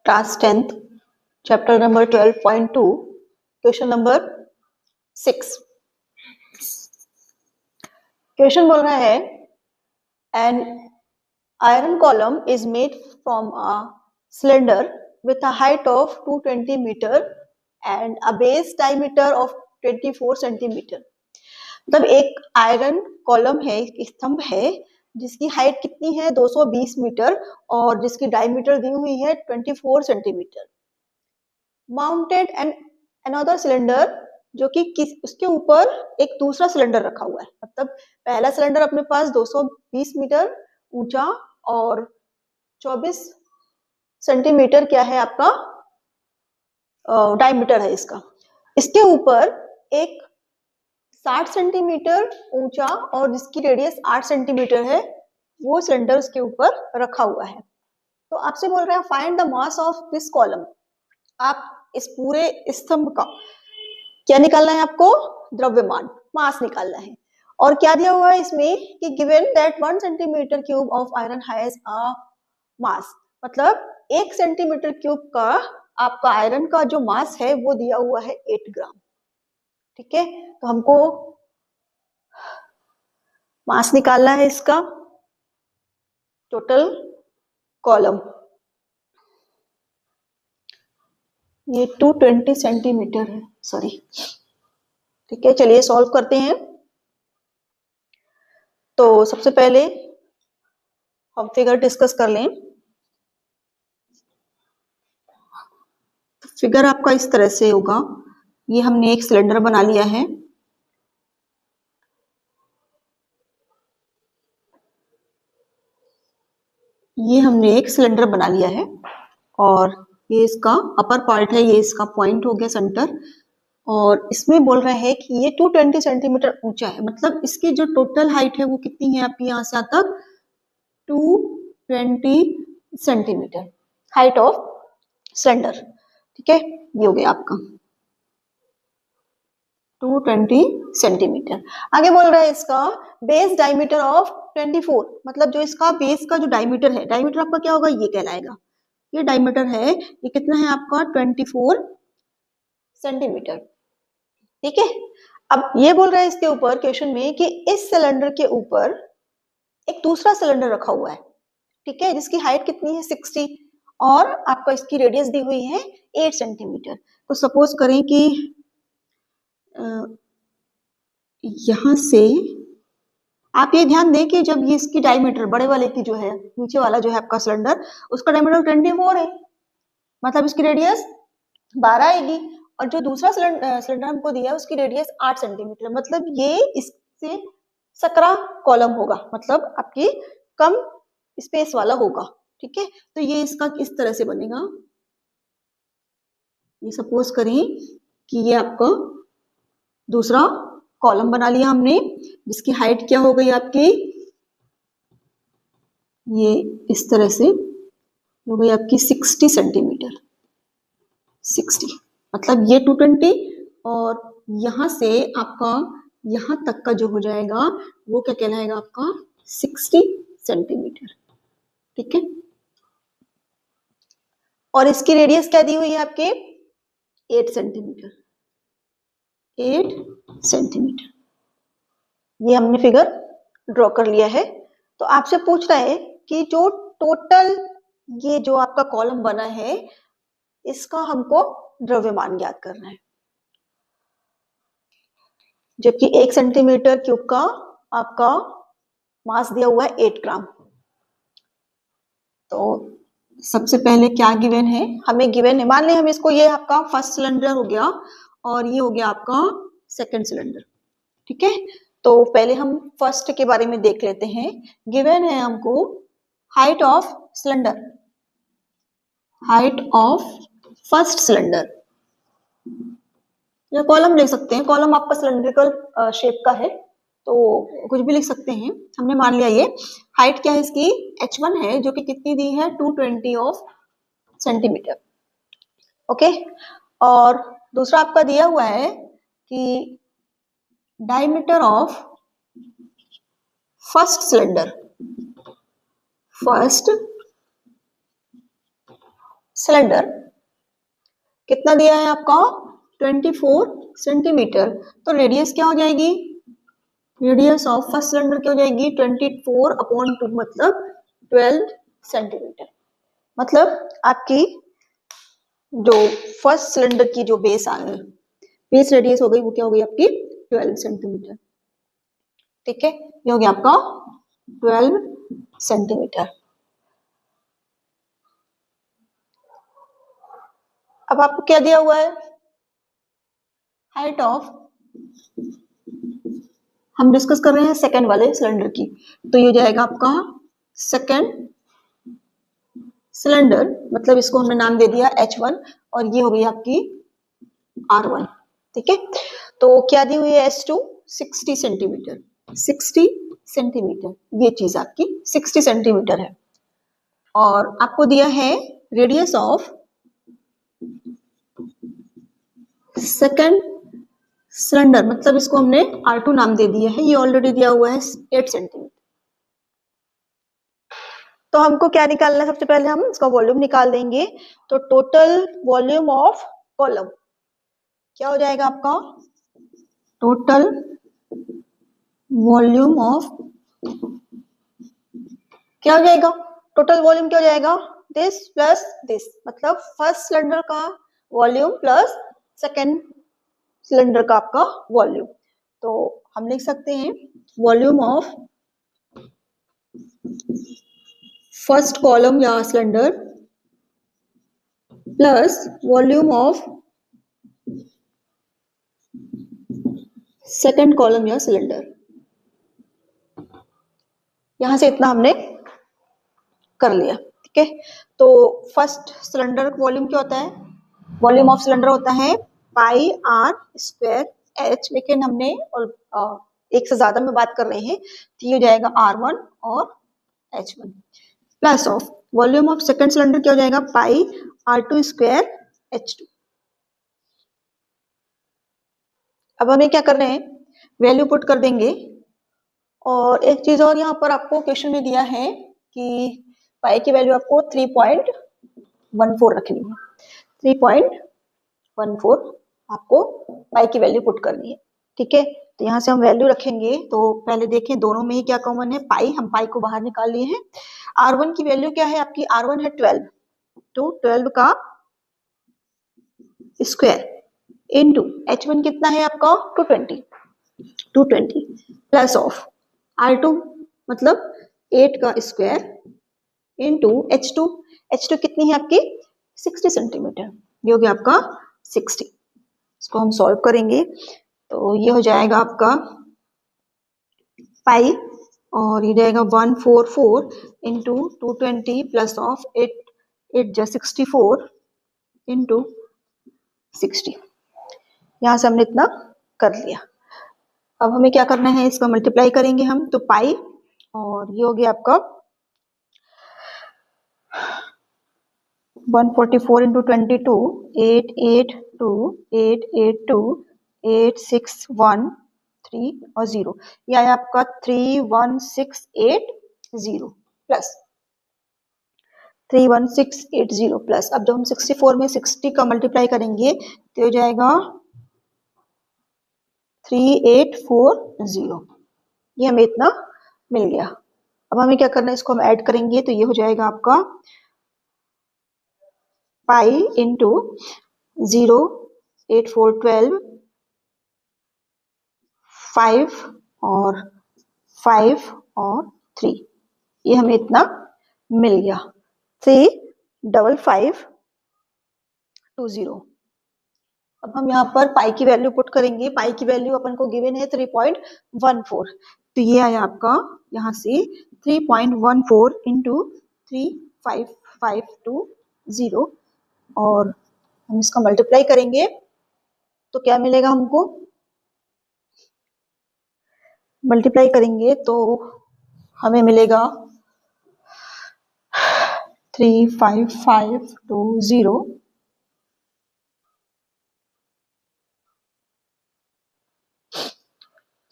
Class 10th chapter number 12.2 question number 6। Question बोल रहा है an iron column is made from a cylinder with a height of 220 meter and a base diameter of 24 centimeter। मतलब एक iron column है, एक स्तंभ है जिसकी हाइट कितनी है 220 मीटर और जिसकी डायमीटर दी हुई है 24 centimetre. Mounted and another cylinder, जो कि उसके ऊपर एक दूसरा सिलेंडर रखा हुआ है। मतलब पहला सिलेंडर अपने पास 220 मीटर ऊंचा और 24 सेंटीमीटर क्या है आपका डायमीटर है इसका। इसके ऊपर एक 60 सेंटीमीटर ऊंचा और जिसकी रेडियस 8 सेंटीमीटर है वो सिलेंडर उसके ऊपर रखा हुआ है। तो आपसे बोल रहा है find the mass of this column. आप इस पूरे स्तंभ का क्या निकालना है आपको? द्रव्यमान, मास निकालना है। और क्या दिया हुआ है इसमें कि given that 1 centimetre cube of iron has a mass. मतलब 1 सेंटीमीटर क्यूब का आपका आयरन का जो मास है वो दिया हुआ है 8 ग्राम। ठीक है, तो हमको मास निकालना है इसका टोटल कॉलम। ये 220 सेंटीमीटर है, सॉरी। ठीक है, चलिए सॉल्व करते हैं। तो सबसे पहले हम फिगर डिस्कस कर लें। फिगर आपका इस तरह से होगा। ये हमने एक सिलेंडर बना लिया है। ये हमने एक सिलेंडर बना लिया है और ये इसका अपर पार्ट है, ये इसका पॉइंट हो गया सेंटर। और इसमें बोल रहे हैं कि ये 220 सेंटीमीटर ऊंचा है। मतलब इसकी जो टोटल हाइट है वो कितनी है आपकी यहाँ से यहाँ तक 220 सेंटीमीटर हाइट ऑफ सिलेंडर। ठीक है, ये हो गया आपका 220 सेंटीमीटर। आगे बोल रहा है इसका बेस डायमीटर ऑफ 24। मतलब जो इसका बेस का जो डायमीटर है, डायमीटर आपका क्या होगा? ये कहलाएगा। ये डायमीटर है, ये कितना है आपका 24 सेंटीमीटर। ठीक है, अब ये बोल रहा है इसके ऊपर क्वेश्चन में कि इस सिलेंडर के ऊपर एक दूसरा सिलेंडर रखा हुआ है। ठीक है, जिसकी हाइट कितनी है 60 और आपका इसकी रेडियस दी हुई है 8 सेंटीमीटर। तो सपोज करें कि यहां से आप ये ध्यान दें कि जब ये इसकी डायमीटर बड़े वाले की जो है, नीचे वाला जो है आपका सिलेंडर, उसका डायमीटर 24 है। मतलब इसकी रेडियस 12 आएगी और जो दूसरा सिलेंडर हमको दिया है उसकी रेडियस 8 सेंटीमीटर। मतलब ये इससे सकरा कॉलम होगा, मतलब आपकी कम स्पेस वाला होगा। ठीक है, तो ये इसका इस तरह से बनेगा। ये सपोज करें कि ये आपका दूसरा कॉलम बना लिया हमने, जिसकी हाइट क्या हो गई आपकी, ये इस तरह से हो गई आपकी 60 सेंटीमीटर। 60 मतलब ये 220 और यहां से आपका यहां तक का जो हो जाएगा वो क्या कहलाएगा आपका 60 सेंटीमीटर। ठीक है, और इसकी रेडियस क्या दी हुई है आपके 8 सेंटीमीटर। 8 सेंटीमीटर ये हमने फिगर ड्रॉ कर लिया है। तो आपसे पूछ रहा है कि जो टोटल ये जो आपका कॉलम बना है इसका हमको द्रव्यमान ज्ञात करना है। जबकि 1 सेंटीमीटर क्यूब का आपका मास दिया हुआ है 8 ग्राम। तो सबसे पहले क्या गिवन है? हमें गिवन है, मान लें हम इसको, ये आपका फर्स्ट सिलेंडर हो गया और ये हो गया आपका सेकंड सिलेंडर। ठीक है, तो पहले हम फर्स्ट के बारे में देख लेते हैं। गिवन है हमको height of cylinder, height of first cylinder, या कॉलम ले सकते हैं। कॉलम आपका सिलेंड्रिकल शेप का है तो कुछ भी लिख सकते हैं। हमने मान लिया ये हाइट क्या है इसकी h1 है, जो कि कितनी दी है 220 ऑफ सेंटीमीटर। ओके, और दूसरा आपका दिया हुआ है कि डायमीटर ऑफ फर्स्ट सिलेंडर कितना दिया है आपका 24 सेंटीमीटर, तो रेडियस क्या हो जाएगी, रेडियस ऑफ फर्स्ट सिलेंडर क्या हो जाएगी 24/2 मतलब 12 सेंटीमीटर। मतलब आपकी जो फर्स्ट सिलेंडर की जो बेस रेडियस हो गई वो क्या हो गई आपकी 12 सेंटीमीटर। ठीक है, ये हो गया आपका 12 सेंटीमीटर। अब आपको क्या दिया हुआ है, हाइट ऑफ, हम डिस्कस कर रहे हैं सेकंड वाले सिलेंडर की, तो ये जाएगा आपका सेकंड सिलेंडर, मतलब इसको हमने नाम दे दिया H1 और ये हो गई आपकी R1। ठीक है, तो क्या दी हुई है S2 60 सेंटीमीटर, 60 सेंटीमीटर, ये चीज आपकी 60 सेंटीमीटर है। और आपको दिया है रेडियस ऑफ सेकंड सिलेंडर, मतलब इसको हमने R2 नाम दे दिया है, ये ऑलरेडी दिया हुआ है 8 सेंटीमीटर। तो हमको क्या निकालना है, सबसे पहले हम इसका वॉल्यूम निकाल देंगे। तो टोटल वॉल्यूम ऑफ कॉलम क्या हो जाएगा आपका, टोटल वॉल्यूम ऑफ, क्या हो जाएगा, टोटल वॉल्यूम क्या हो जाएगा, दिस प्लस दिस, मतलब फर्स्ट सिलेंडर का वॉल्यूम प्लस सेकेंड सिलेंडर का आपका वॉल्यूम। तो हम लिख सकते हैं वॉल्यूम ऑफ फर्स्ट कॉलम या cylinder plus volume of second column या सिलेंडर। यहां से इतना हमने कर लिया। ठीक है, तो फर्स्ट सिलेंडर वॉल्यूम क्या होता है, वॉल्यूम ऑफ सिलेंडर होता है पाई आर स्क्वायर एच, लेकिन हमने एक से ज्यादा में बात कर रहे हैं तो ये हो जाएगा R1 और H1 plus of volume of second cylinder क्या हो जाएगा पाई R2 स्क्वायर H2। अब हमें क्या कर रहे हैं, वैल्यू पुट कर देंगे। और एक चीज और यहाँ पर आपको क्वेश्चन में दिया है कि पाई की वैल्यू आपको 3.14 रखनी है, 3.14 आपको पाई की वैल्यू पुट करनी है। ठीक है, तो यहाँ से हम वैल्यू रखेंगे। तो पहले देखें दोनों में ही क्या कॉमन है, पाई, हम पाई को बाहर निकाल लिए हैं। R1 की वैल्यू क्या है आपकी, R1 है 12, तो 12 का स्क्वायर इनटू H1 कितना है आपका 220 प्लस ऑफ R2 मतलब 8 का स्क्वायर इनटू H2 कितनी है आपकी 60 सेंटीमीटर, ये हो गया आपका 60। इसको हम सॉल्व करेंगे तो ये हो जाएगा आपका पाई, और ये जाएगा 144 इंटू 220 प्लस ऑफ 8 जो 64 इंटू 60। यहाँ से हमने इतना कर लिया। अब हमें क्या करना है, इसका मल्टीप्लाई करेंगे हम, तो पाई और ये हो गया आपका 144 इंटू 22 882 882 8613 और 0, यह है आपका 31680 प्लस 31680 प्लस। अब जब हम 64 में 60 का मल्टीप्लाई करेंगे तो हो जाएगा 3840, ये हमें इतना मिल गया। अब हमें क्या करना है, इसको हम ऐड करेंगे तो ये हो जाएगा आपका पाई इंटू 0 8 4 12 5 और 5 और 3, ये हमें इतना मिल गया 35520। अब हम यहाँ पर पाई की वैल्यू पुट करेंगे, पाई की वैल्यू अपन को गिवन है 3.14, तो ये आया आपका यहाँ से 3.14 इंटू 35520, और हम इसका मल्टीप्लाई करेंगे तो क्या मिलेगा हमको, मल्टीप्लाई करेंगे तो हमें मिलेगा 35520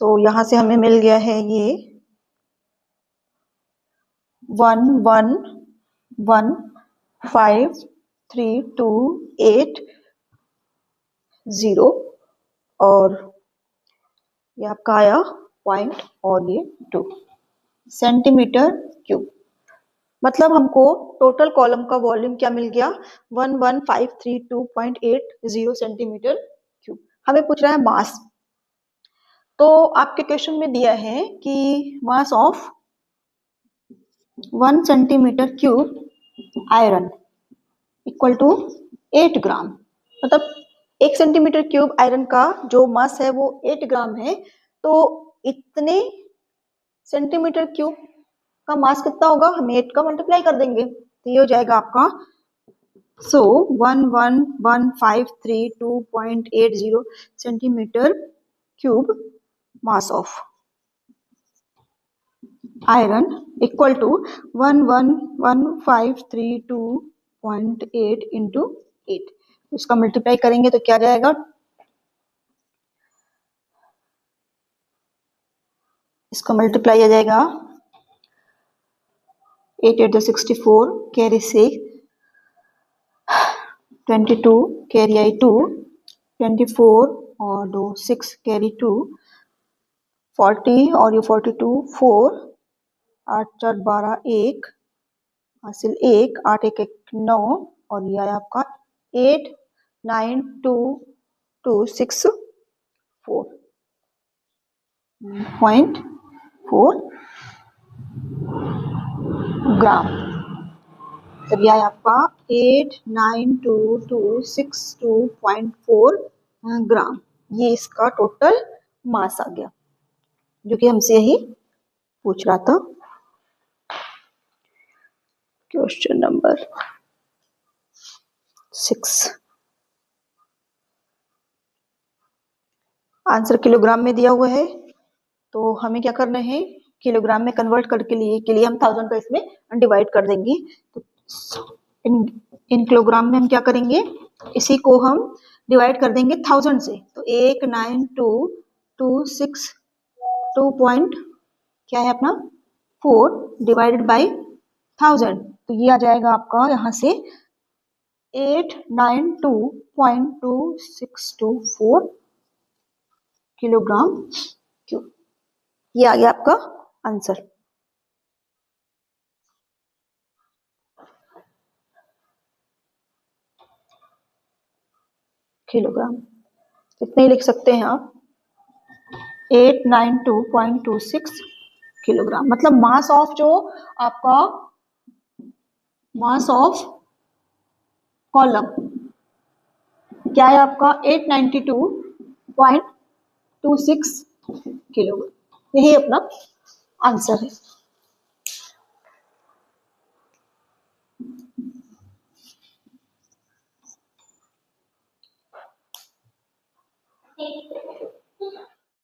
तो यहां से हमें मिल गया है ये 1115 0.3280 और ये आपका आया पॉइंट और ये 2 सेंटीमीटर क्यूब। मतलब हमको टोटल कॉलम का वॉल्यूम क्या मिल गया, 11532.80 सेंटीमीटर क्यूब। हमें पूछ रहा है मास। तो आपके क्वेश्चन में दिया है कि mass of 1 centimetre cube iron equal to 8 gram. मतलब 1 सेंटीमीटर क्यूब आयरन का जो मास है वो 8 ग्राम है। तो इतने सेंटीमीटर क्यूब का मास कितना होगा, हम 8 का मल्टीप्लाई कर देंगे तो ये हो जाएगा आपका 11153.80 centimetre cube mass of iron equal to 11153.8 into 8। इसका मल्टीप्लाई करेंगे तो क्या जाएगा, इसका मल्टीप्लाई आ जाएगा 8 8 64 कैरी 6 22 कैरी आई 2 24 और 2 6 कैरी 2 40 और ये 42 4 8 4 12 1 हासिल 1 8 1 1 9 और ये आया आपका 8 9 2 2 6 4.4 ग्राम। तब यह आपका 89262.4 ग्राम, ये इसका टोटल मास आ गया जो कि हमसे यही पूछ रहा था। क्वेश्चन नंबर 6 आंसर किलोग्राम में दिया हुआ है तो हमें क्या करना है, किलोग्राम में कन्वर्ट करके के लिए हम 1000 का इसमें डिवाइड कर देंगे। तो इन किलोग्राम में हम क्या करेंगे, इसी को हम डिवाइड कर देंगे 1000 से। तो 19226 पॉइंट क्या है अपना 4 डिवाइडेड बाई 1000, तो ये आ जाएगा आपका यहाँ से 892.2624 किलोग्राम क्यूब। ये आ गया आपका आंसर। किलोग्राम इतने लिख सकते हैं आप, 892.26 किलोग्राम। मतलब मास ऑफ जो आपका मास ऑफ कॉलम क्या है आपका 892.26 किलोग्राम, यही अपना आंसर है।